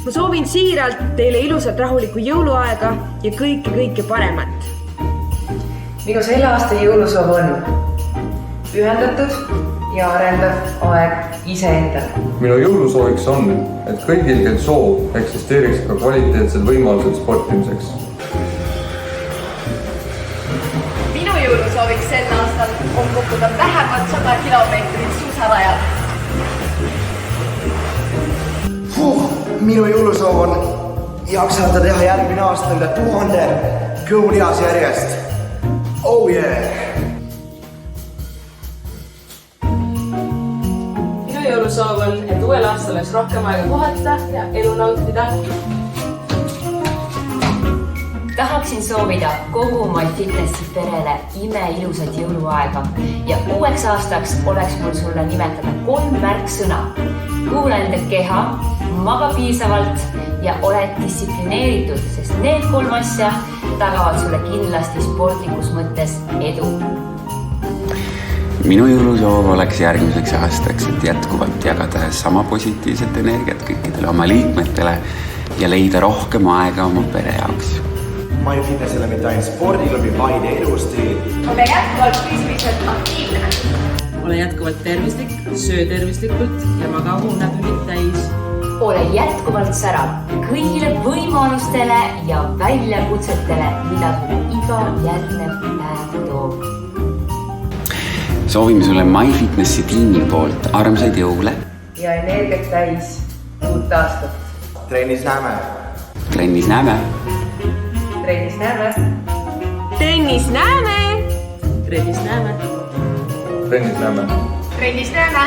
Ma soovin siiralt teile ilusat rahulikku jõuluaega ja kõike paremat. Minu selle aasta jõulusoov on pühendatud ja arendav aeg iseendale. Minu jõulusooviks on, et kõigil, kel soov, eksisteeriks ka kvaliteetsed võimalused sportimiseks. Minu jõulusooviks sel aastal on kukkuda vähemalt 100 kilomeetrit suusarajal. Minu jõulusoov on jaksata teha järgmine aasta üle 1000 kõunias järjest. Oh yeah! Minu jõulusoov on, et uuel aastal oleks rohkem aega puhata ja elu nautida. Tahaksin soovida kogu MyFitnessi perele imeilusat jõuluaega ja uueks aastaks oleks mul sulle nimetada 3 märksõna. Kuula enda keha, maga piisavalt ja oled distsiplineeritud, sest need 3 asja tagavad sulle kindlasti sportlikus mõttes edu. Minu jõulusoov oleks järgmiseks aastaks, et jätkuvalt jagada sama positiivset energiat kõikidele oma liikmetele ja leida rohkem aega oma pere jaoks. MyFitnessile mitte ainult spordiklubi, vaid elustiil. Ole jätkuvalt füüsiliselt aktiivne. Ole jätkuvalt tervislik, söö tervislikult ja maga unetundid täis. Ole jätkuvalt särav kõigile võimalustele ja väljakutsetele, mida sulle iga järgnev päev toob. Soovime sulle MyFitnessi tiimi poolt armsaid jõule. Ja energiat täis uut aastat. Trennis näeme. Trennis näeme. Trennis näeme. Trennis näeme! Trennis näeme. Trennis näeme. Trennis näeme.